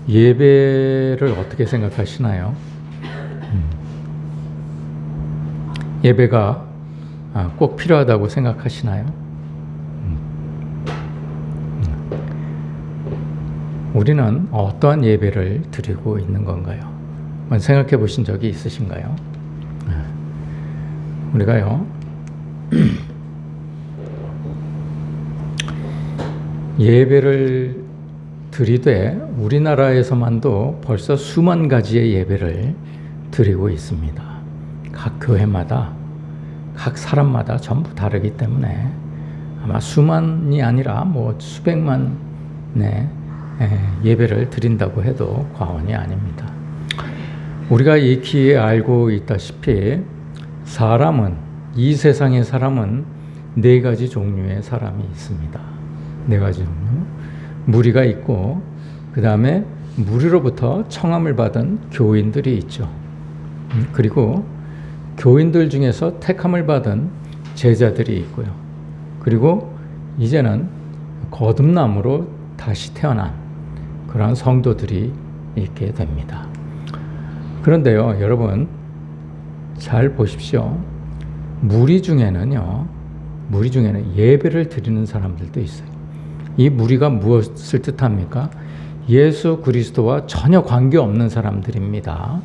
예배를 어떻게 생각하시나요? 예배가 꼭 필요하다고 생각하시나요? 우리는 어떠한 예배를 드리고 있는 건가요? 한번 생각해 보신 적이 있으신가요? 우리가요, 예배를 드리되 우리나라에서만도 벌써 수만 가지의 예배를 드리고 있습니다. 각 교회마다, 각 사람마다 전부 다르기 때문에 아마 수만이 아니라 수백만의 예배를 드린다고 해도 과언이 아닙니다. 우리가 익히 알고 있다시피 이 세상의 사람은 네 가지 종류의 사람이 있습니다. 네 가지 종류. 무리가 있고, 그 다음에 무리로부터 청함을 받은 교인들이 있죠. 그리고 교인들 중에서 택함을 받은 제자들이 있고요. 그리고 이제는 거듭남으로 다시 태어난 그런 성도들이 있게 됩니다. 그런데요, 여러분 잘 보십시오. 무리 중에는 예배를 드리는 사람들도 있어요. 이 무리가 무엇을 뜻합니까? 예수 그리스도와 전혀 관계없는 사람들입니다.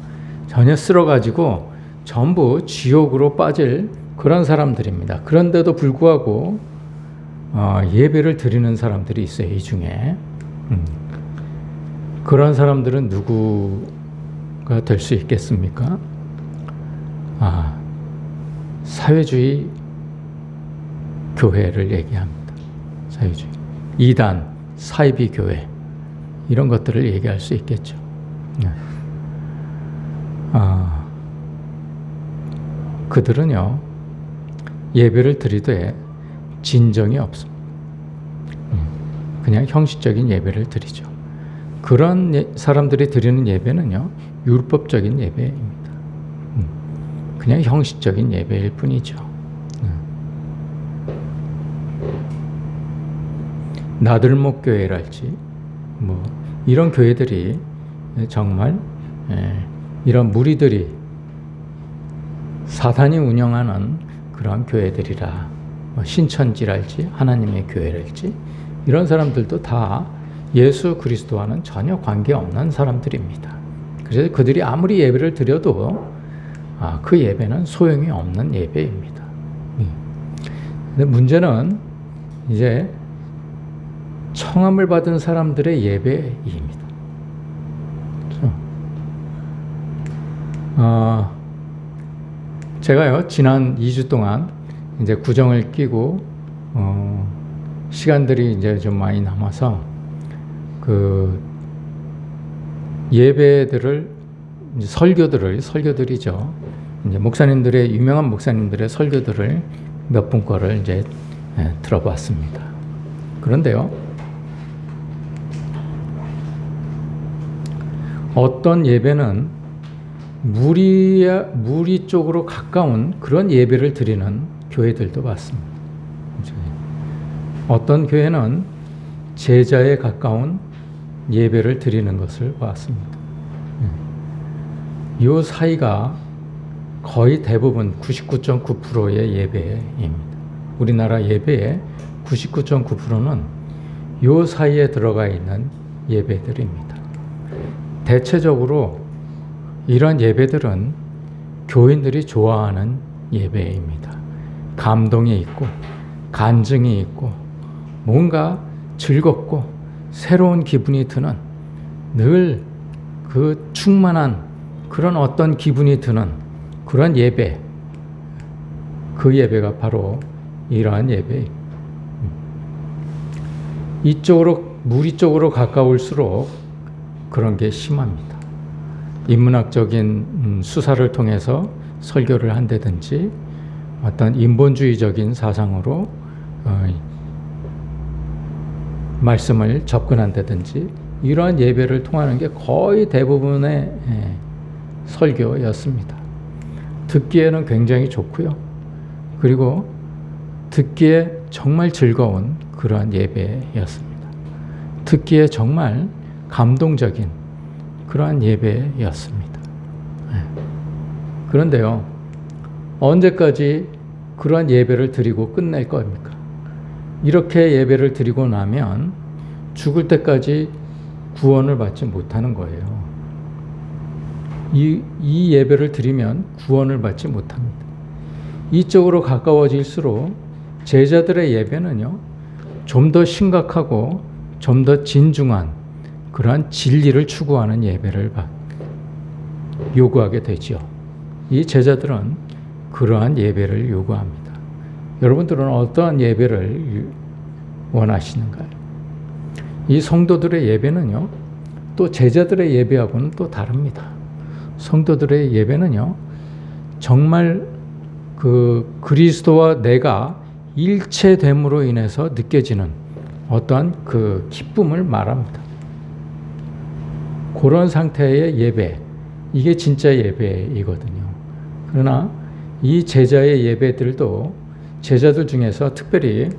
전혀 쓸어가지고 전부 지옥으로 빠질 그런 사람들입니다. 그런데도 불구하고 예배를 드리는 사람들이 있어요. 이 중에 그런 사람들은 누구가 될 수 있겠습니까? 사회주의 교회를 얘기합니다. 사회주의 이단, 사이비 교회 이런 것들을 얘기할 수 있겠죠. 그들은요, 예배를 드리되 진정이 없습니다. 그냥 형식적인 예배를 드리죠. 그런 사람들이 드리는 예배는요, 율법적인 예배입니다. 그냥 형식적인 예배일 뿐이죠. 나들목 교회랄지 이런 교회들이 정말 이런 무리들이 사탄이 운영하는 그런 교회들이라, 신천지랄지 하나님의 교회랄지 이런 사람들도 다 예수 그리스도와는 전혀 관계없는 사람들입니다. 그래서 그들이 아무리 예배를 드려도 그 예배는 소용이 없는 예배입니다. 근데 문제는 이제 청함을 받은 사람들의 예배입니다. 제가요, 지난 2주 동안 이제 구정을 끼고, 시간들이 이제 좀 많이 남아서, 예배들을, 설교들이죠. 이제 유명한 목사님들의 설교들을 몇 분 거를 이제 들어봤습니다. 그런데요, 어떤 예배는 무리 쪽으로 가까운 그런 예배를 드리는 교회들도 봤습니다. 어떤 교회는 제자에 가까운 예배를 드리는 것을 봤습니다. 이 사이가 거의 대부분 99.9%의 예배입니다. 우리나라 예배의 99.9%는 이 사이에 들어가 있는 예배들입니다. 대체적으로 이런 예배들은 교인들이 좋아하는 예배입니다. 감동이 있고 간증이 있고 뭔가 즐겁고 새로운 기분이 드는, 늘 그 충만한 그런 어떤 기분이 드는 그런 예배, 그 예배가 바로 이러한 예배입니다. 무리 쪽으로 가까울수록 그런 게 심합니다. 인문학적인 수사를 통해서 설교를 한다든지 어떤 인본주의적인 사상으로 말씀을 접근한다든지 이러한 예배를 통하는 게 거의 대부분의 설교였습니다. 듣기에는 굉장히 좋고요. 그리고 듣기에 정말 즐거운 그러한 예배였습니다. 듣기에 정말 감동적인 그러한 예배였습니다. 그런데요, 언제까지 그러한 예배를 드리고 끝낼 겁니까? 이렇게 예배를 드리고 나면 죽을 때까지 구원을 받지 못하는 거예요. 이 예배를 드리면 구원을 받지 못합니다. 이쪽으로 가까워질수록 제자들의 예배는요, 좀 더 심각하고 좀 더 진중한 그러한 진리를 추구하는 예배를 요구하게 되지요. 이 제자들은 그러한 예배를 요구합니다. 여러분들은 어떠한 예배를 원하시는가요? 이 성도들의 예배는요, 또 제자들의 예배하고는 또 다릅니다. 성도들의 예배는요, 정말 그리스도와 내가 일체됨으로 인해서 느껴지는 어떠한 그 기쁨을 말합니다. 그런 상태의 예배, 이게 진짜 예배이거든요. 그러나 이 제자의 예배들도 제자들 중에서 특별히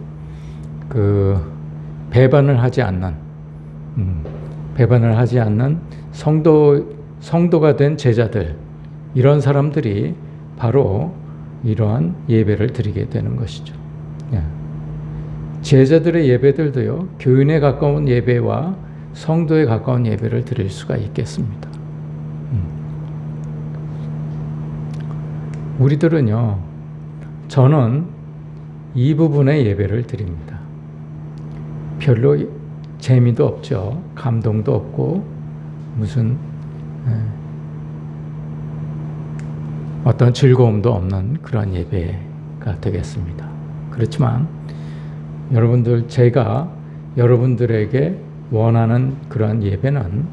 배반을 하지 않는 성도가 된 제자들, 이런 사람들이 바로 이러한 예배를 드리게 되는 것이죠. 제자들의 예배들도요, 교인에 가까운 예배와 성도에 가까운 예배를 드릴 수가 있겠습니다. 우리들은요, 저는 이 부분의 예배를 드립니다. 별로 재미도 없죠. 감동도 없고 무슨 어떤 즐거움도 없는 그런 예배가 되겠습니다. 그렇지만 제가 여러분들에게 원하는 그런 예배는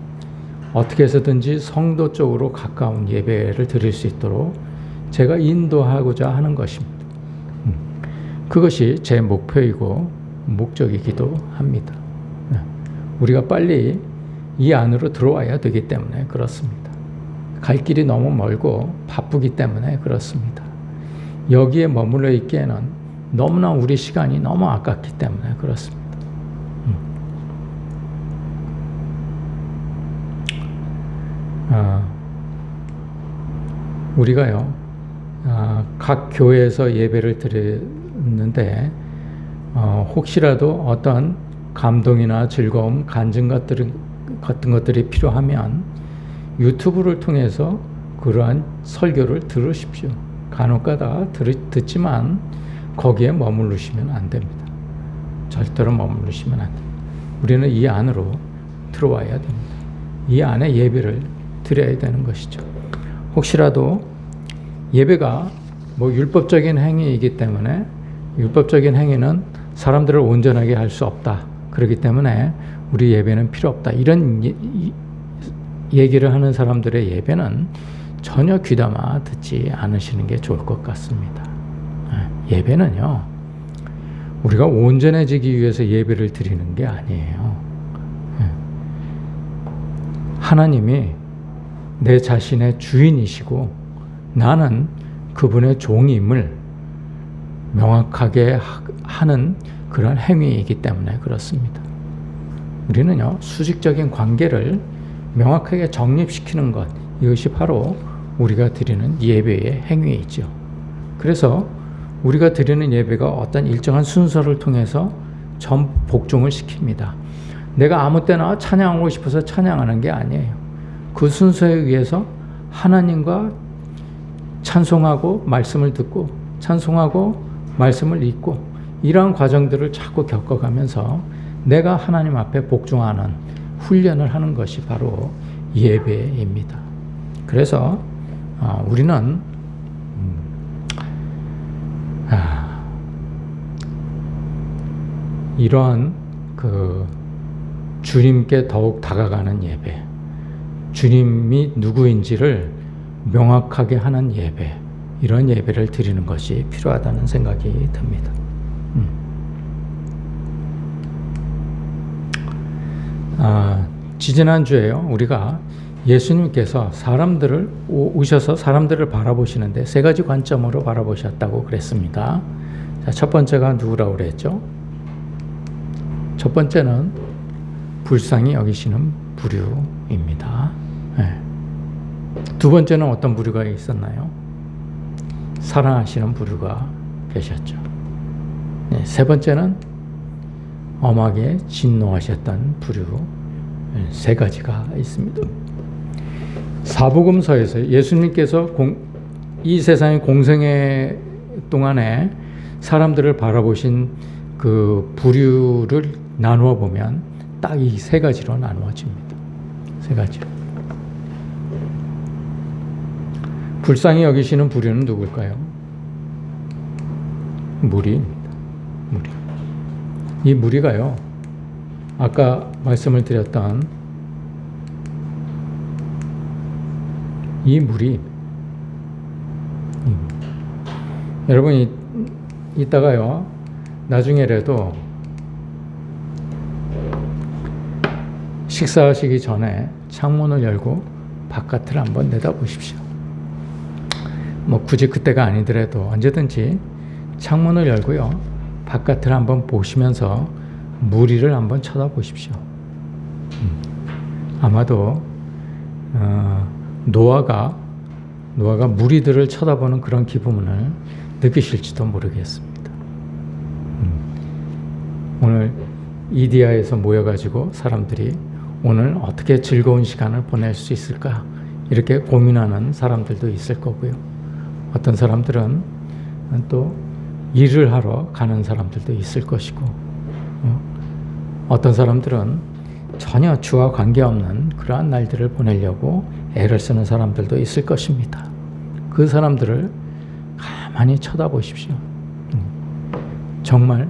어떻게 해서든지 성도 쪽으로 가까운 예배를 드릴 수 있도록 제가 인도하고자 하는 것입니다. 그것이 제 목표이고 목적이기도 합니다. 우리가 빨리 이 안으로 들어와야 되기 때문에 그렇습니다. 갈 길이 너무 멀고 바쁘기 때문에 그렇습니다. 여기에 머물러 있기에는 너무나 우리 시간이 너무 아깝기 때문에 그렇습니다. 우리가요, 각 교회에서 예배를 드리는데 혹시라도 어떤 감동이나 즐거움, 간증 같은 것들이 필요하면 유튜브를 통해서 그러한 설교를 들으십시오. 간혹가다 듣지만 거기에 머무르시면 안 됩니다. 절대로 머무르시면 안 됩니다. 우리는 이 안으로 들어와야 됩니다. 이 안에 예배를 드려야 되는 것이죠. 혹시라도 예배가 율법적인 행위이기 때문에 율법적인 행위는 사람들을 온전하게 할 수 없다. 그렇기 때문에 우리 예배는 필요 없다. 이런 얘기를 하는 사람들의 예배는 전혀 귀담아 듣지 않으시는 게 좋을 것 같습니다. 예배는요, 우리가 온전해지기 위해서 예배를 드리는 게 아니에요. 하나님이 내 자신의 주인이시고 나는 그분의 종임을 명확하게 하는 그런 행위이기 때문에 그렇습니다. 우리는요, 수직적인 관계를 명확하게 정립시키는 것, 이것이 바로 우리가 드리는 예배의 행위이죠. 그래서 우리가 드리는 예배가 어떤 일정한 순서를 통해서 복종을 시킵니다. 내가 아무 때나 찬양하고 싶어서 찬양하는 게 아니에요. 그 순서에 의해서 하나님과 찬송하고 말씀을 듣고 찬송하고 말씀을 읽고 이러한 과정들을 자꾸 겪어가면서 내가 하나님 앞에 복종하는 훈련을 하는 것이 바로 예배입니다. 그래서 우리는 이러한 주님께 더욱 다가가는 예배, 주님이 누구인지를 명확하게 하는 예배, 이런 예배를 드리는 것이 필요하다는 생각이 듭니다. 지지난주에요, 우리가 예수님께서 오셔서 사람들을 바라보시는데 세 가지 관점으로 바라보셨다고 그랬습니다. 자, 첫 번째가 누구라고 그랬죠? 첫 번째는 불쌍히 여기시는 부류입니다. 네. 두 번째는 어떤 부류가 있었나요? 사랑하시는 부류가 계셨죠. 네. 세 번째는 엄하게 진노하셨던 부류. 네. 세 가지가 있습니다. 사복음서에서 예수님께서 이 세상의 공생애 동안에 사람들을 바라보신 그 부류를 나누어 보면 딱 이 세 가지로 나누어집니다. 세 가지. 불쌍히 여기시는 부류는 누굴까요? 무리입니다. 무리. 이 무리가요, 아까 말씀을 드렸던 이 무리, 여러분이 이따가요, 나중에라도 식사하시기 전에 창문을 열고 바깥을 한번 내다보십시오. 뭐 굳이 그때가 아니더라도 언제든지 창문을 열고요, 바깥을 한번 보시면서 무리를 한번 쳐다보십시오. 아마도 노아가 무리들을 쳐다보는 그런 기분을 느끼실지도 모르겠습니다. 오늘 이디야에서 모여가지고 사람들이 오늘 어떻게 즐거운 시간을 보낼 수 있을까 이렇게 고민하는 사람들도 있을 거고요. 어떤 사람들은 또 일을 하러 가는 사람들도 있을 것이고, 어떤 사람들은 전혀 주와 관계없는 그러한 날들을 보내려고 애를 쓰는 사람들도 있을 것입니다. 그 사람들을 가만히 쳐다보십시오. 정말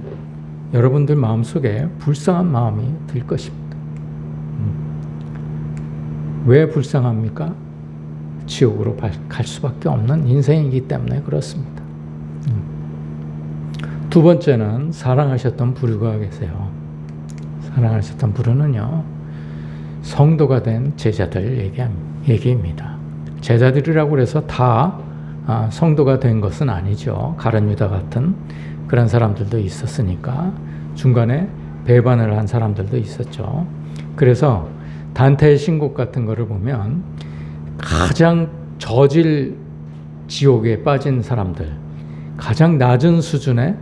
여러분들 마음속에 불쌍한 마음이 들 것입니다. 왜 불쌍합니까? 지옥으로 갈 수밖에 없는 인생이기 때문에 그렇습니다. 두 번째는 사랑하셨던 부류가 계세요. 사랑하셨던 부류는요, 성도가 된 제자들 얘기입니다. 제자들이라고 해서 다 성도가 된 것은 아니죠. 가룟 유다 같은 그런 사람들도 있었으니까 중간에 배반을 한 사람들도 있었죠. 그래서 단테의 신곡 같은 거를 보면 가장 저질 지옥에 빠진 사람들, 가장 낮은 수준의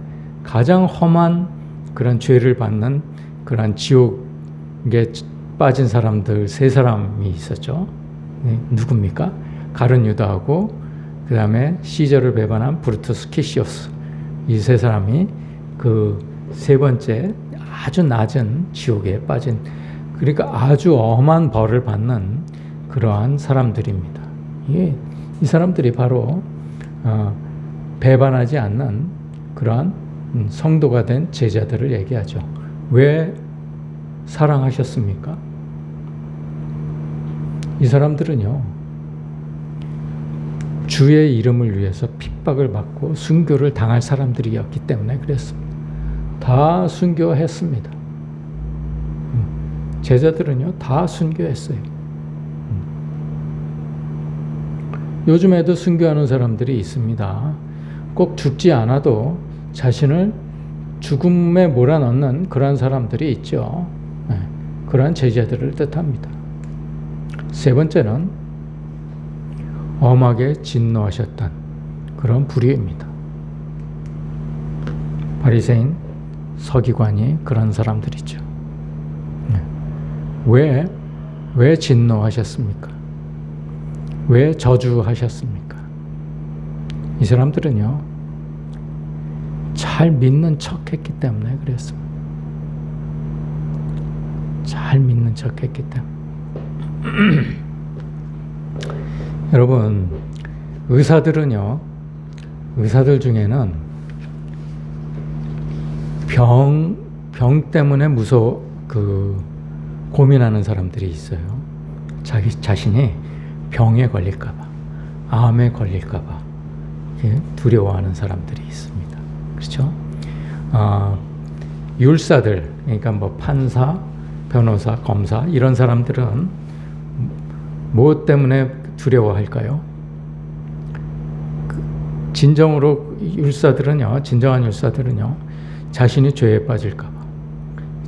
가장 험한 그런 죄를 받는 그런 지옥에 빠진 사람들 세 사람이 있었죠. 네, 누굽니까? 가룟 유다하고 그 다음에 시저를 배반한 브루투스 키시오스, 이 세 사람이 그 세 번째 아주 낮은 지옥에 빠진, 그러니까 아주 엄한 벌을 받는 그러한 사람들입니다. 이 사람들이 바로 배반하지 않는 그러한 성도가 된 제자들을 얘기하죠. 왜 사랑하셨습니까? 이 사람들은요, 주의 이름을 위해서 핍박을 받고 순교를 당할 사람들이었기 때문에 그랬습니다. 다 순교했습니다. 제자들은요, 다 순교했어요. 요즘에도 순교하는 사람들이 있습니다. 꼭 죽지 않아도 자신을 죽음에 몰아넣는 그런 사람들이 있죠. 그러한 제자들을 뜻합니다. 세 번째는 엄하게 진노하셨던 그런 부류입니다. 바리새인, 서기관이 그런 사람들이죠. 왜 진노하셨습니까? 왜 저주하셨습니까? 이 사람들은요, 잘 믿는 척 했기 때문에 그랬습니다. 잘 믿는 척 했기 때문에. 여러분, 의사들 중에는 병 때문에 고민하는 사람들이 있어요. 자기 자신이 병에 걸릴까봐, 암에 걸릴까봐 두려워하는 사람들이 있습니다. 그렇죠? 율사들, 그러니까 뭐 판사, 변호사, 검사, 이런 사람들은 무엇 때문에 두려워할까요? 진정한 율사들은요, 자신이 죄에 빠질까봐,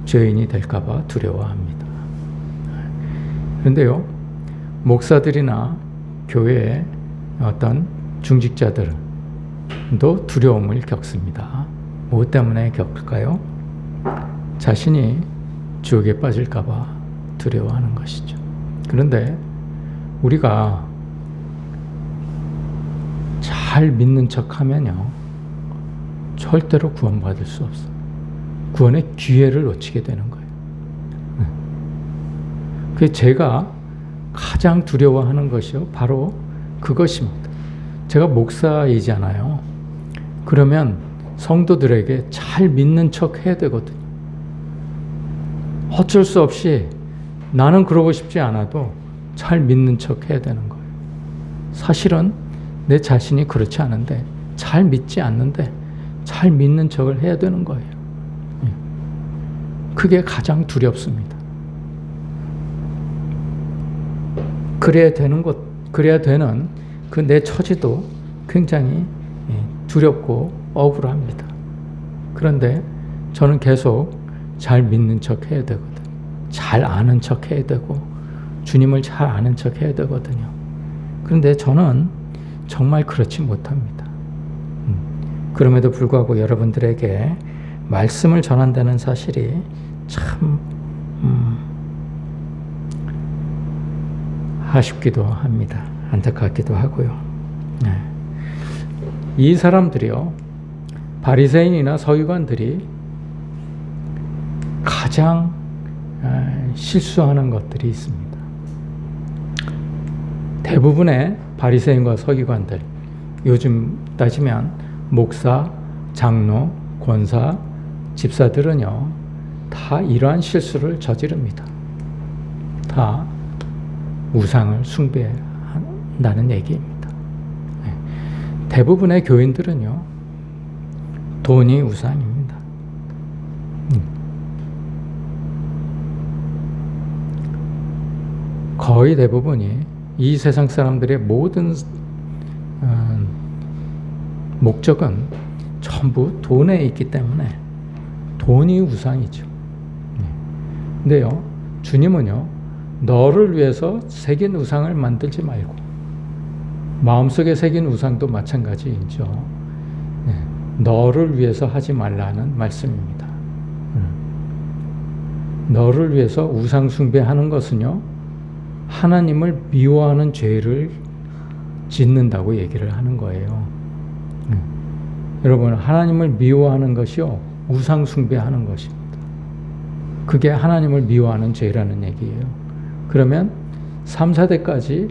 죄인이 될까봐 두려워합니다. 그런데요, 목사들이나 교회의 어떤 중직자들도 두려움을 겪습니다. 무엇 때문에 겪을까요? 자신이 지옥에 빠질까봐 두려워하는 것이죠. 그런데 우리가 잘 믿는 척 하면요, 절대로 구원받을 수 없어요. 구원의 기회를 놓치게 되는 거예요. 그 제가 가장 두려워하는 것이요, 바로 그것입니다. 제가 목사이잖아요. 그러면 성도들에게 잘 믿는 척 해야 되거든요. 어쩔 수 없이 나는 그러고 싶지 않아도 잘 믿는 척 해야 되는 거예요. 사실은 내 자신이 그렇지 않은데, 잘 믿지 않는데 잘 믿는 척을 해야 되는 거예요. 그게 가장 두렵습니다. 그래야 되는 그 내 처지도 굉장히 두렵고 억울합니다. 그런데 저는 계속 잘 믿는 척 해야 되거든요. 잘 아는 척 해야 되고, 주님을 잘 아는 척 해야 되거든요. 그런데 저는 정말 그렇지 못합니다. 그럼에도 불구하고 여러분들에게 말씀을 전한다는 사실이 참 아쉽기도 합니다. 안타깝기도 하고요. 네. 이 사람들이요, 바리새인이나 서기관들이 가장 실수하는 것들이 있습니다. 대부분의 바리새인과 서기관들, 요즘 따지면 목사, 장로, 권사, 집사들은요, 다 이러한 실수를 저지릅니다. 다 우상을 숭배한다는 얘기입니다. 대부분의 교인들은요, 돈이 우상입니다. 거의 대부분이 이 세상 사람들의 모든 목적은 전부 돈에 있기 때문에 돈이 우상이죠. 근데요, 주님은요, 너를 위해서 새긴 우상을 만들지 말고, 마음속에 새긴 우상도 마찬가지이죠. 너를 위해서 하지 말라는 말씀입니다. 너를 위해서 우상 숭배하는 것은요, 하나님을 미워하는 죄를 짓는다고 얘기를 하는 거예요. 여러분, 하나님을 미워하는 것이요, 우상 숭배하는 것입니다. 그게 하나님을 미워하는 죄라는 얘기예요. 그러면 3, 4대까지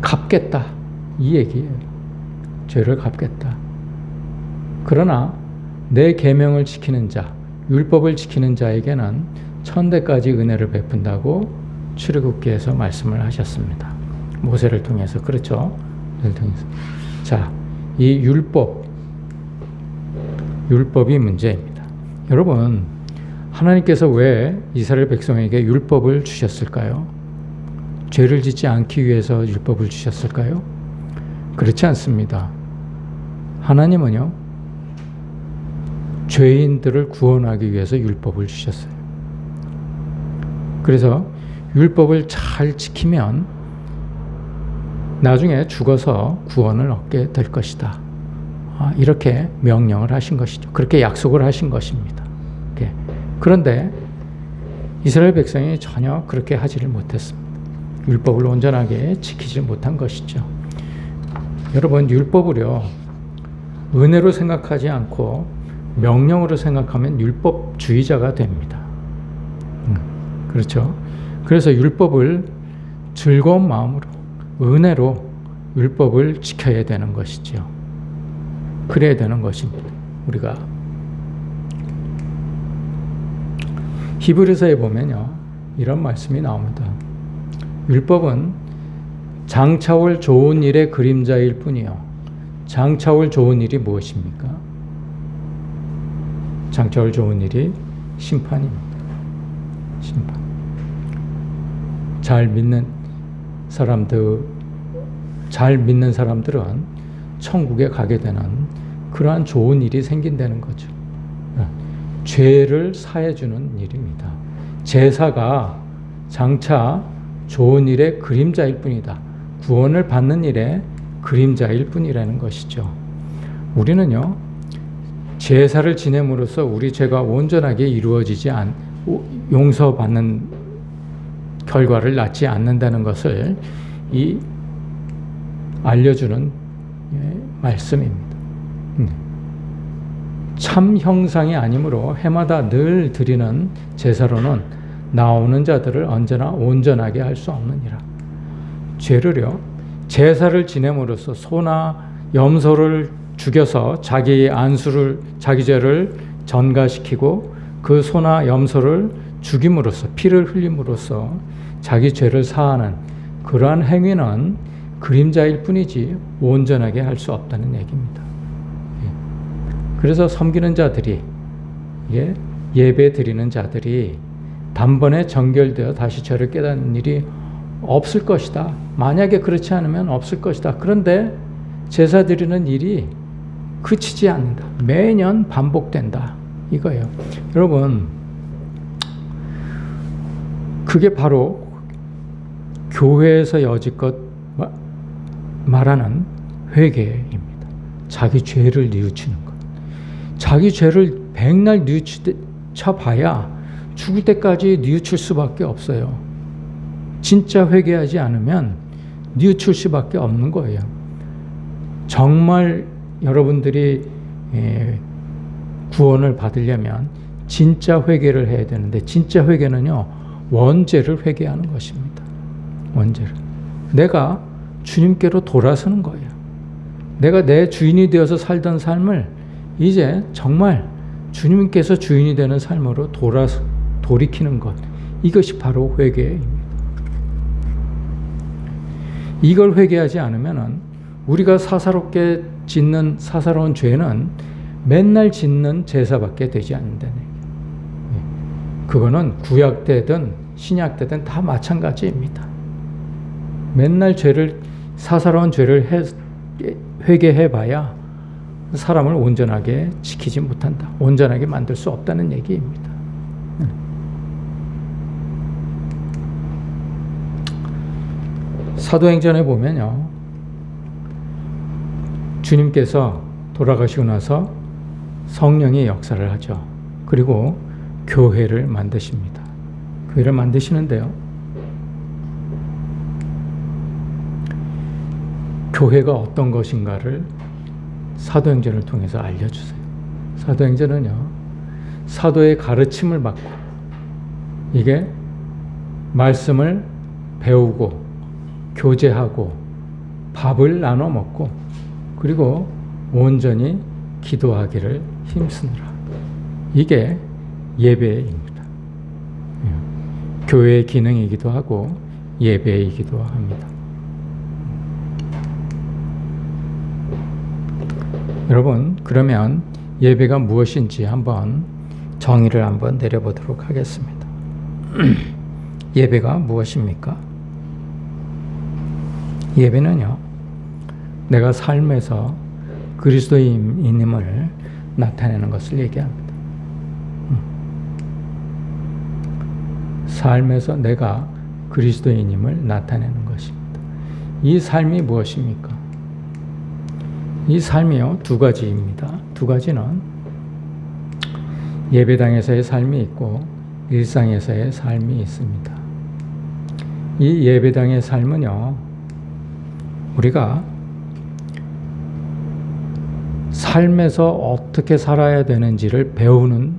갚겠다, 이 얘기예요. 죄를 갚겠다. 그러나 내 계명을 지키는 자, 율법을 지키는 자에게는 1000대까지 은혜를 베푼다고 출애굽기에서 말씀을 하셨습니다. 모세를 통해서. 그렇죠? 모세를 통해서. 자, 이 율법이 문제입니다. 여러분, 하나님께서 왜 이스라엘 백성에게 율법을 주셨을까요? 죄를 짓지 않기 위해서 율법을 주셨을까요? 그렇지 않습니다. 하나님은요, 죄인들을 구원하기 위해서 율법을 주셨어요. 그래서 율법을 잘 지키면 나중에 죽어서 구원을 얻게 될 것이다. 이렇게 명령을 하신 것이죠. 그렇게 약속을 하신 것입니다. 그런데 이스라엘 백성이 전혀 그렇게 하지를 못했습니다. 율법을 온전하게 지키지 못한 것이죠. 여러분, 율법을요, 은혜로 생각하지 않고 명령으로 생각하면 율법주의자가 됩니다. 그렇죠? 그래서 율법을 즐거운 마음으로, 은혜로 율법을 지켜야 되는 것이죠. 그래야 되는 것입니다. 우리가 히브리서에 보면요, 이런 말씀이 나옵니다. 율법은 장차올 좋은 일의 그림자일 뿐이요. 장차올 좋은 일이 무엇입니까? 장차올 좋은 일이 심판입니다. 심판. 잘 믿는 사람들은 천국에 가게 되는 그러한 좋은 일이 생긴다는 거죠. 죄를 사해주는 일입니다. 제사가 장차 좋은 일의 그림자일 뿐이다. 구원을 받는 일의 그림자일 뿐이라는 것이죠. 우리는요, 제사를 지냄으로써 우리 죄가 온전하게 이루어지지 용서받는 결과를 낳지 않는다는 것을 알려주는 말씀입니다. 참 형상이 아니므로 해마다 늘 드리는 제사로는 나오는 자들을 언제나 온전하게 할 수 없느니라. 죄를요, 제사를 지냄으로써 소나 염소를 죽여서 자기 죄를 전가시키고 그 소나 염소를 죽임으로써, 피를 흘림으로써 자기 죄를 사하는 그러한 행위는 그림자일 뿐이지 온전하게 할 수 없다는 얘기입니다. 그래서 섬기는 자들이, 예배 드리는 자들이 단번에 정결되어 다시 죄를 깨닫는 일이 없을 것이다. 만약에 그렇지 않으면 없을 것이다. 그런데 제사 드리는 일이 그치지 않는다. 매년 반복된다. 이거예요. 여러분, 그게 바로 교회에서 여지껏 말하는 회개입니다. 자기 죄를 뉘우치는 것. 자기 죄를 백날 뉘우쳐봐야 죽을 때까지 뉘우칠 수밖에 없어요. 진짜 회개하지 않으면 뉘우칠 수밖에 없는 거예요. 정말 여러분들이 구원을 받으려면 진짜 회개를 해야 되는데, 진짜 회개는요, 원죄를 회개하는 것입니다. 원죄를. 내가 주님께로 돌아서는 거예요. 내가 내 주인이 되어서 살던 삶을 이제 정말 주님께서 주인이 되는 삶으로 돌이키는 것. 이것이 바로 회개입니다. 이걸 회개하지 않으면 우리가 사사롭게 짓는 사사로운 죄는 맨날 짓는 제사밖에 되지 않는다는 얘기예요. 그거는 구약 때든 신약 때든 다 마찬가지입니다. 맨날 사사로운 죄를 회개해봐야 사람을 온전하게 지키지 못한다. 온전하게 만들 수 없다는 얘기입니다. 사도행전에 보면요, 주님께서 돌아가시고 나서 성령이 역사를 하죠. 그리고 교회를 만드십니다. 교회를 만드시는데요, 교회가 어떤 것인가를 사도행전을 통해서 알려주세요. 사도행전은요, 사도의 가르침을 받고, 이게 말씀을 배우고 교제하고 밥을 나눠 먹고, 그리고 온전히 기도하기를 힘쓰느라. 이게 예배입니다. 교회의 기능이기도 하고 예배이기도 합니다. 여러분, 그러면 예배가 무엇인지 한번 정의를 한번 내려보도록 하겠습니다. 예배가 무엇입니까? 예배는요, 내가 삶에서 그리스도인임을 나타내는 것을 얘기합니다. 삶에서 내가 그리스도인임을 나타내는 것입니다. 이 삶이 무엇입니까? 이 삶이요, 두 가지입니다. 두 가지는 예배당에서의 삶이 있고 일상에서의 삶이 있습니다. 이 예배당의 삶은요, 우리가 삶에서 어떻게 살아야 되는지를 배우는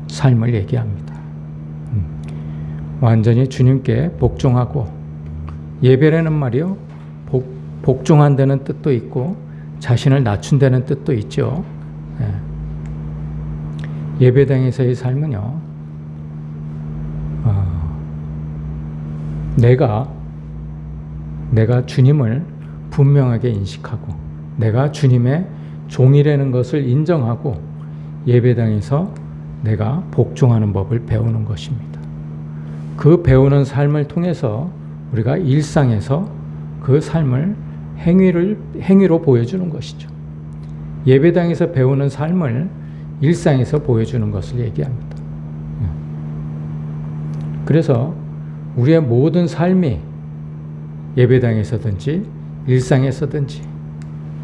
삶을 얘기합니다. 완전히 주님께 복종하고, 예배라는 말이요, 복종한다는 뜻도 있고 자신을 낮춘다는 뜻도 있죠. 예배당에서의 삶은요, 내가 주님을 분명하게 인식하고 내가 주님의 종이라는 것을 인정하고 예배당에서 내가 복종하는 법을 배우는 것입니다. 그 배우는 삶을 통해서 우리가 일상에서 그 삶을 행위로 보여주는 것이죠. 예배당에서 배우는 삶을 일상에서 보여주는 것을 얘기합니다. 그래서 우리의 모든 삶이 예배당에서든지 일상에서든지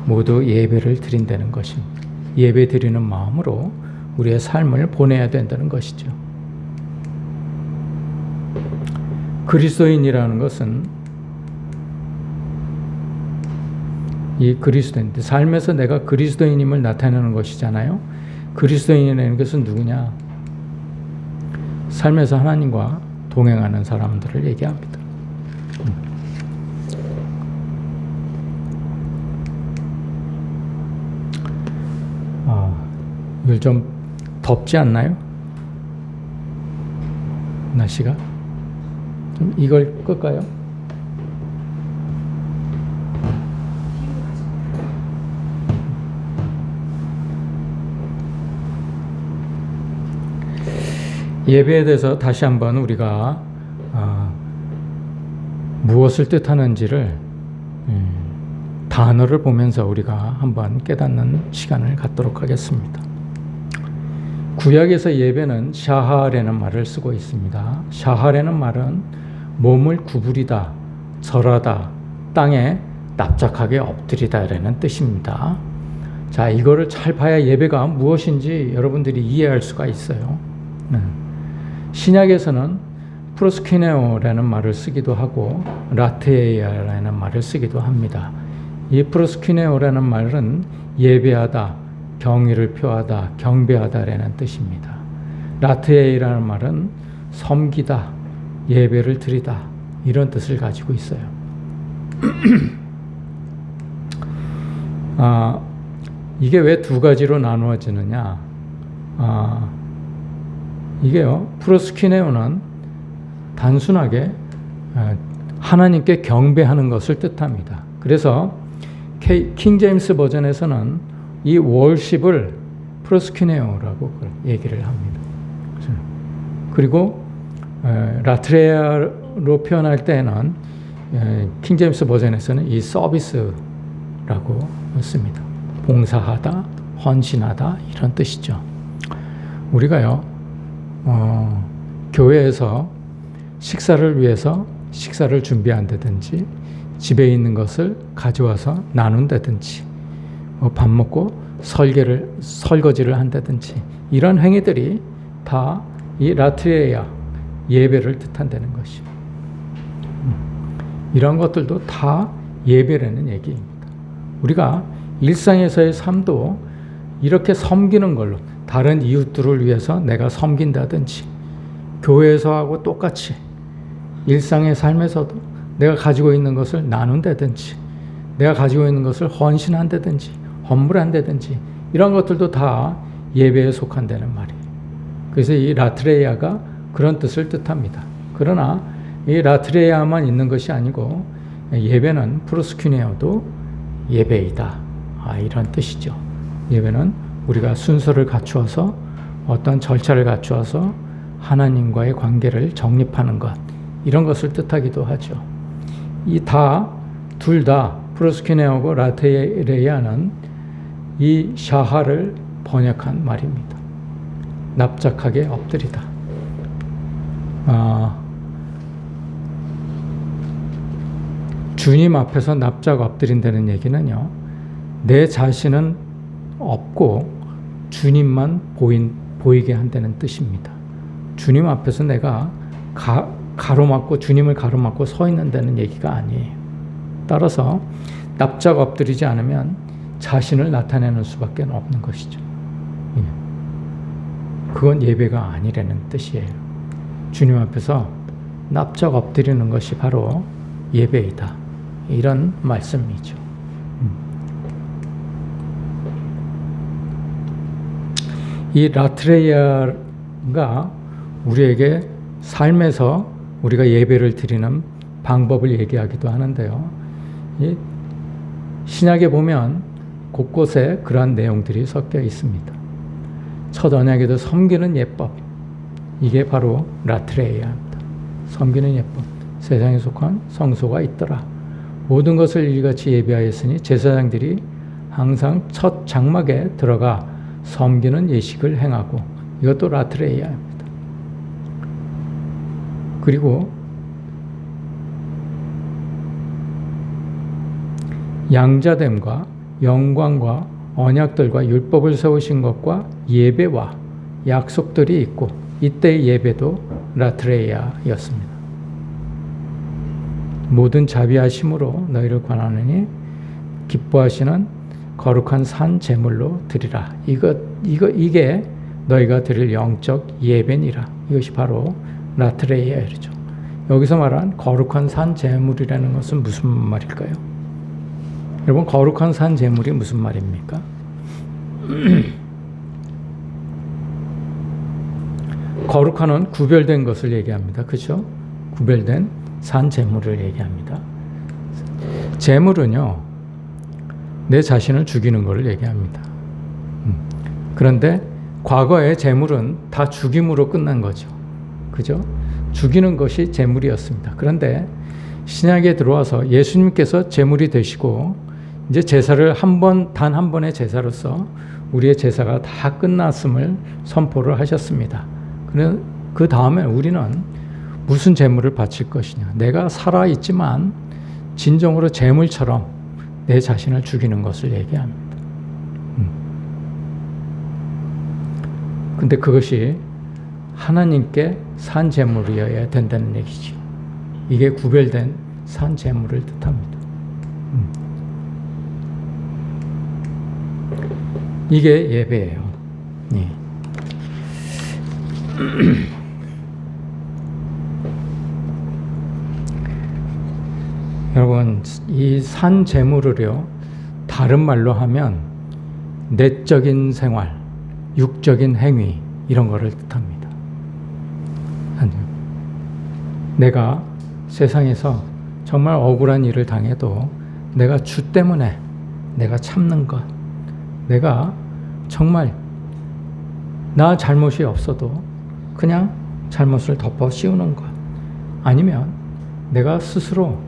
모두 예배를 드린다는 것입니다. 예배 드리는 마음으로 우리의 삶을 보내야 된다는 것이죠. 그리스도인이라는 것은 이 그리스도인, 삶에서 내가 그리스도인임을 나타내는 것이잖아요. 그리스도인이라는 것은 누구냐? 삶에서 하나님과 동행하는 사람들을 얘기합니다. 오늘 좀 덥지 않나요? 날씨가? 좀 이걸 끌까요? 예배에 대해서 다시 한번 우리가 무엇을 뜻하는지를 단어를 보면서 우리가 한번 깨닫는 시간을 갖도록 하겠습니다. 구약에서 예배는 샤하라는 말을 쓰고 있습니다. 샤하라는 말은 몸을 구부리다, 절하다, 땅에 납작하게 엎드리다라는 뜻입니다. 자, 이거를 잘 봐야 예배가 무엇인지 여러분들이 이해할 수가 있어요. 신약에서는 프로스키네오라는 말을 쓰기도 하고 라테이아라는 말을 쓰기도 합니다. 이 프로스키네오라는 말은 예배하다, 경의를 표하다, 경배하다라는 뜻입니다. 라테이라는 말은 섬기다, 예배를 드리다 이런 뜻을 가지고 있어요. 이게 왜 두 가지로 나누어지느냐? 이게요, 프로스키네오는 단순하게 하나님께 경배하는 것을 뜻합니다. 그래서 킹 제임스 버전에서는 이 월십을 프로스키네오라고 얘기를 합니다. 그리고 라트레아로 표현할 때는 킹 제임스 버전에서는 이 서비스라고 씁니다. 봉사하다, 헌신하다 이런 뜻이죠. 우리가요, 교회에서 식사를 위해서 식사를 준비한다든지 집에 있는 것을 가져와서 나눈다든지 밥 먹고 설거지를 한다든지 이런 행위들이 다 이 라트레야 예배를 뜻한다는 것이죠. 이런 것들도 다 예배라는 얘기입니다. 우리가 일상에서의 삶도 이렇게 섬기는 걸로 다른 이웃들을 위해서 내가 섬긴다든지 교회에서 하고 똑같이 일상의 삶에서도 내가 가지고 있는 것을 나눈다든지 내가 가지고 있는 것을 헌신한다든지 헌물한다든지 이런 것들도 다 예배에 속한다는 말이에요. 그래서 이 라트레야가 그런 뜻을 뜻합니다. 그러나 이 라트레야만 있는 것이 아니고 예배는 프로스키네오도 예배이다. 이런 뜻이죠. 예배는 우리가 순서를 갖추어서 어떤 절차를 갖추어서 하나님과의 관계를 정립하는 것 이런 것을 뜻하기도 하죠. 둘 다 프로스키네오고 라트레야는 이 샤하를 번역한 말입니다. 납작하게 엎드리다. 주님 앞에서 납작 엎드린다는 얘기는요, 내 자신은 없고 주님만 보이게 한다는 뜻입니다. 주님 앞에서 내가 가로막고 주님을 가로막고 서 있는다는 얘기가 아니에요. 따라서 납작 엎드리지 않으면 자신을 나타내는 수밖에 없는 것이죠. 그건 예배가 아니라는 뜻이에요. 주님 앞에서 납작 엎드리는 것이 바로 예배이다. 이런 말씀이죠. 이 라트레야가 우리에게 삶에서 우리가 예배를 드리는 방법을 얘기하기도 하는데요. 이 신약에 보면 곳곳에 그러한 내용들이 섞여 있습니다. 첫 언약에도 섬기는 예법, 이게 바로 라트레야입니다. 섬기는 예법, 세상에 속한 성소가 있더라. 모든 것을 일같이 예배하였으니 제사장들이 항상 첫 장막에 들어가 섬기는 예식을 행하고, 이것도 라트레야입니다. 그리고 양자됨과 영광과 언약들과 율법을 세우신 것과 예배와 약속들이 있고 이때의 예배도 라트레이아였습니다. 모든 자비하심으로 너희를 권하느니 기뻐하시는 거룩한 산 제물로 드리라. 이게 너희가 드릴 영적 예배니라. 이것이 바로 라트레이아이죠. 여기서 말한 거룩한 산 제물이라는 것은 무슨 말일까요? 여러분, 거룩한 산 제물이 무슨 말입니까? 거룩한은 구별된 것을 얘기합니다. 그렇죠? 구별된 산 제물을 얘기합니다. 제물은요, 내 자신을 죽이는 것을 얘기합니다. 그런데 과거의 제물은 다 죽임으로 끝난 거죠. 그죠? 죽이는 것이 제물이었습니다. 그런데 신약에 들어와서 예수님께서 제물이 되시고 이제 제사를 단 한 번의 제사로서 우리의 제사가 다 끝났음을 선포를 하셨습니다. 그 다음에 우리는 무슨 제물을 바칠 것이냐. 내가 살아있지만 진정으로 제물처럼 내 자신을 죽이는 것을 얘기합니다. 근데 그것이 하나님께 산 제물이어야 된다는 얘기죠. 이게 구별된 산 제물을 뜻합니다. 이게 예배예요. 예. 여러분, 이 산 제물을요, 다른 말로 하면 내적인 생활, 육적인 행위 이런 거를 뜻합니다. 내가 세상에서 정말 억울한 일을 당해도 내가 주 때문에 내가 참는 것, 내가 정말 나 잘못이 없어도 그냥 잘못을 덮어 씌우는 것, 아니면 내가 스스로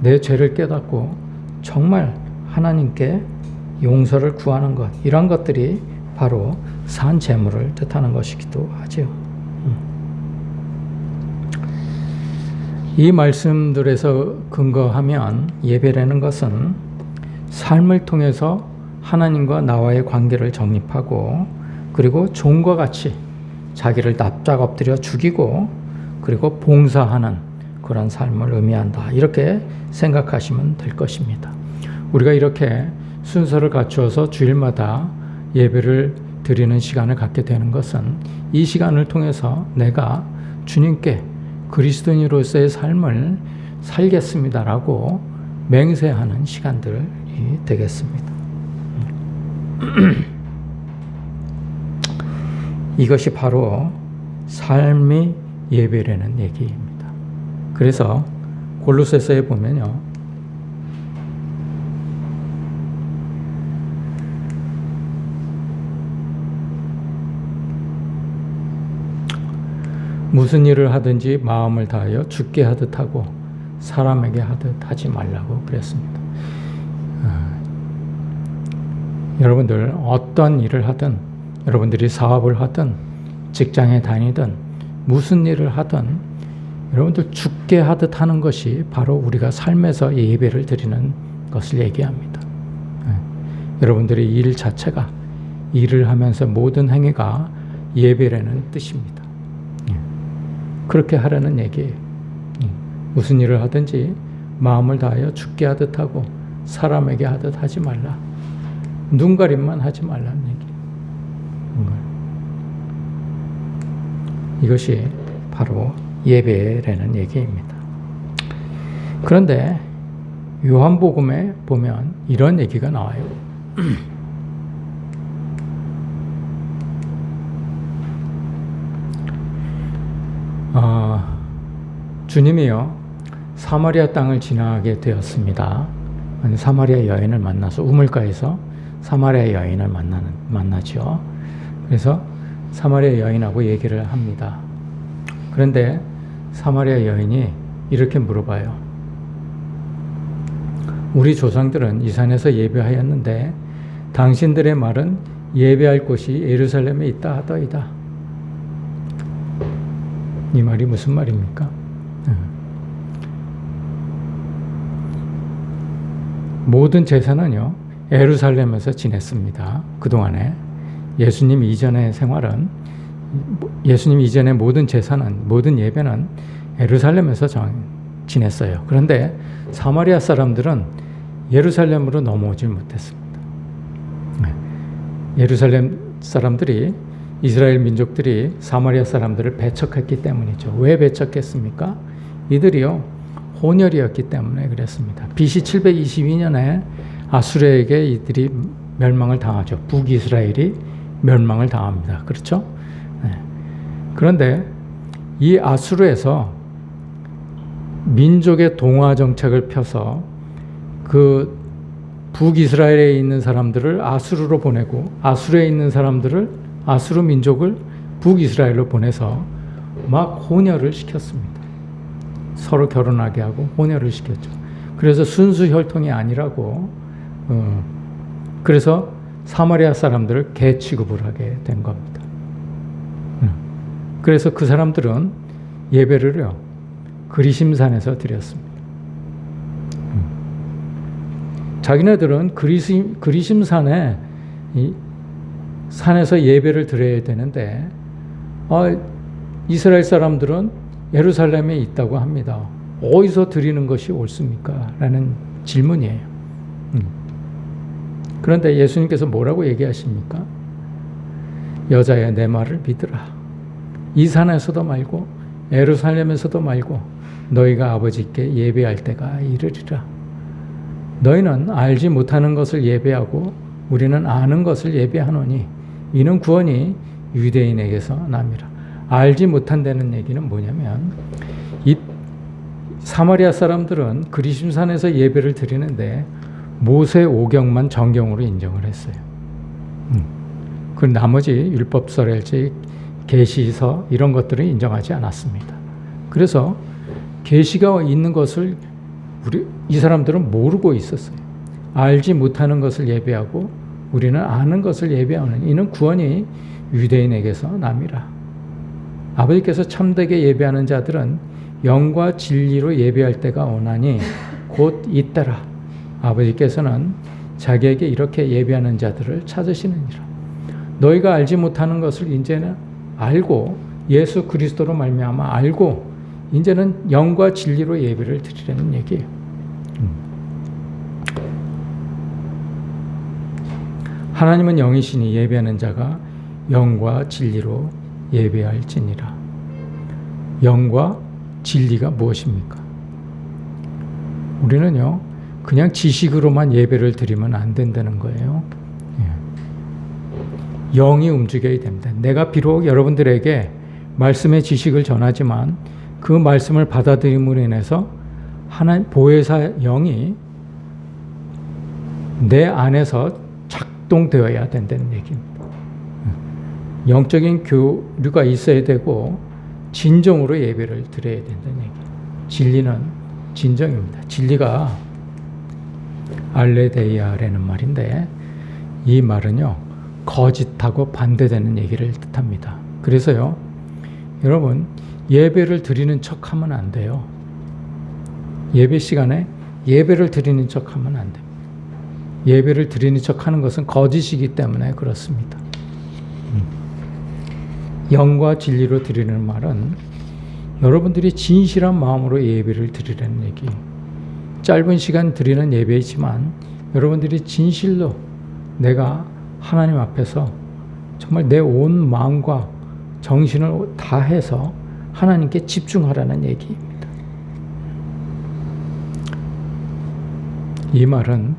내 죄를 깨닫고 정말 하나님께 용서를 구하는 것, 이런 것들이 바로 산 제물을 뜻하는 것이기도 하죠. 이 말씀들에서 근거하면 예배라는 것은 삶을 통해서 하나님과 나와의 관계를 정립하고, 그리고 종과 같이 자기를 납작 엎드려 죽이고 그리고 봉사하는 그런 삶을 의미한다. 이렇게 생각하시면 될 것입니다. 우리가 이렇게 순서를 갖추어서 주일마다 예배를 드리는 시간을 갖게 되는 것은 이 시간을 통해서 내가 주님께 그리스도인으로서의 삶을 살겠습니다라고 맹세하는 시간들이 되겠습니다. 이것이 바로 삶이 예배라는 얘기입니다. 그래서 골로새서에 보면요, 무슨 일을 하든지 마음을 다하여 주께 하듯 하고 사람에게 하듯 하지 말라고 그랬습니다. 여러분들 어떤 일을 하든, 여러분들이 사업을 하든 직장에 다니든 무슨 일을 하든 여러분들 주께 하듯 하는 것이 바로 우리가 삶에서 예배를 드리는 것을 얘기합니다. 여러분들의 일 자체가, 일을 하면서 모든 행위가 예배라는 뜻입니다. 그렇게 하라는 얘기예요. 무슨 일을 하든지 마음을 다하여 주께 하듯 하고 사람에게 하듯 하지 말라. 눈가림만 하지 말라는 얘기예요. 이것이 바로 예배라는 얘기입니다. 그런데 요한복음에 보면 이런 얘기가 나와요. 주님이요, 사마리아 땅을 지나게 되었습니다. 사마리아 여인을 만나서 우물가에서 사마리아 여인을 만나죠. 그래서 사마리아 여인하고 얘기를 합니다. 그런데 사마리아 여인이 이렇게 물어봐요. 우리 조상들은 이 산에서 예배하였는데 당신들의 말은 예배할 곳이 예루살렘에 있다 하더이다. 이 말이 무슨 말입니까? 모든 제사는요, 예루살렘에서 지냈습니다. 그동안에 예수님 이전의 생활은, 예수님 이전의 모든 제사는, 모든 예배는 예루살렘에서 지냈어요. 그런데 사마리아 사람들은 예루살렘으로 넘어오지 못했습니다. 예루살렘 사람들이, 이스라엘 민족들이 사마리아 사람들을 배척했기 때문이죠. 왜 배척했습니까? 이들이요, 혼혈이었기 때문에 그랬습니다. BC 722년에 아수르에게 이들이 멸망을 당하죠. 북이스라엘이 멸망을 당합니다. 그렇죠? 네. 그런데 이 아수르에서 민족의 동화 정책을 펴서 그 북이스라엘에 있는 사람들을 아수르로 보내고, 아수르에 있는 사람들을, 아수르 민족을 북이스라엘로 보내서 막 혼혈을 시켰습니다. 서로 결혼하게 하고 혼혈을 시켰죠. 그래서 순수 혈통이 아니라고, 그래서 사마리아 사람들을 개 취급을 하게 된 겁니다. 그래서 그 사람들은 예배를요, 그리심산에서 드렸습니다. 자기네들은 그리심산에, 산에서 예배를 드려야 되는데, 이스라엘 사람들은 예루살렘에 있다고 합니다. 어디서 드리는 것이 옳습니까? 라는 질문이에요. 그런데 예수님께서 뭐라고 얘기하십니까? 여자야, 내 말을 믿으라. 이 산에서도 말고 예루살렘에서도 말고 너희가 아버지께 예배할 때가 이르리라. 너희는 알지 못하는 것을 예배하고 우리는 아는 것을 예배하노니 이는 구원이 유대인에게서 남이라. 알지 못한다는 얘기는 뭐냐면, 이 사마리아 사람들은 그리심산에서 예배를 드리는데 모세 오경만 정경으로 인정을 했어요. 그 나머지 율법서랄지 계시서 이런 것들은 인정하지 않았습니다. 그래서 계시가 있는 것을 이 사람들은 모르고 있었어요. 알지 못하는 것을 예배하고 우리는 아는 것을 예배하는 이는 구원이 유대인에게서 남이라. 아버지께서 참되게 예배하는 자들은 영과 진리로 예배할 때가 오나니 곧 이때라. 아버지께서는 자기에게 이렇게 예배하는 자들을 찾으시느니라. 너희가 알지 못하는 것을 이제는 알고 예수 그리스도로 말미암아 알고 이제는 영과 진리로 예배를 드리라는 얘기예요. 하나님은 영이시니 예배하는 자가 영과 진리로 예배할지니라. 영과 진리가 무엇입니까? 우리는요, 그냥 지식으로만 예배를 드리면 안 된다는 거예요. 영이 움직여야 됩니다. 내가 비록 여러분들에게 말씀의 지식을 전하지만 그 말씀을 받아들임으로 인해서 하나님 보혜사 영이 내 안에서 작동되어야 된다는 얘기입니다. 영적인 교류가 있어야 되고 진정으로 예배를 드려야 된다는 얘기예요. 진리는 진정입니다. 진리가 알레데이아라는 말인데 이 말은요, 거짓하고 반대되는 얘기를 뜻합니다. 그래서요, 여러분 예배를 드리는 척하면 안 돼요. 예배 시간에 예배를 드리는 척하면 안 됩니다. 예배를 드리는 척하는 것은 거짓이기 때문에 그렇습니다. 영과 진리로 드리는 말은 여러분들이 진실한 마음으로 예배를 드리라는 얘기예요. 짧은 시간 드리는 예배이지만 여러분들이 진실로 내가 하나님 앞에서 정말 내 온 마음과 정신을 다해서 하나님께 집중하라는 얘기입니다. 이 말은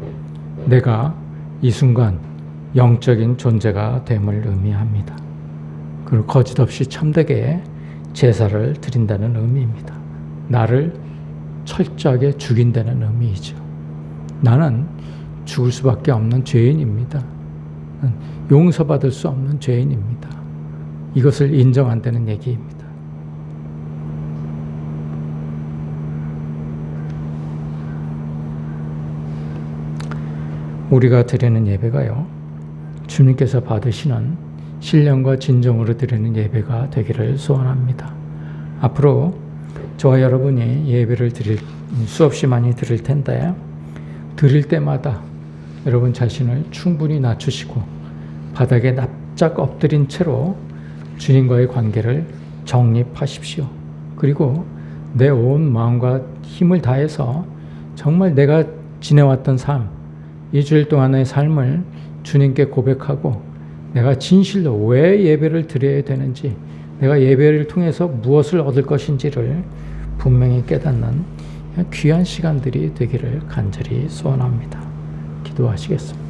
내가 이 순간 영적인 존재가 됨을 의미합니다. 그리고 거짓 없이 참되게 제사를 드린다는 의미입니다. 나를 철저하게 죽인다는 의미이죠. 나는 죽을 수밖에 없는 죄인입니다. 용서받을 수 없는 죄인입니다. 이것을 인정한다는 얘기입니다. 우리가 드리는 예배가요, 주님께서 받으시는 신령과 진정으로 드리는 예배가 되기를 소원합니다. 앞으로 저와 여러분이 예배를 드릴 수없이 많이 드릴 텐데 드릴 때마다 여러분 자신을 충분히 낮추시고 바닥에 납작 엎드린 채로 주님과의 관계를 정립하십시오. 그리고 내 온 마음과 힘을 다해서 정말 내가 지내왔던 삶, 이 주일 동안의 삶을 주님께 고백하고 내가 진실로 왜 예배를 드려야 되는지, 내가 예배를 통해서 무엇을 얻을 것인지를 분명히 깨닫는 귀한 시간들이 되기를 간절히 소원합니다. 기도하시겠습니다.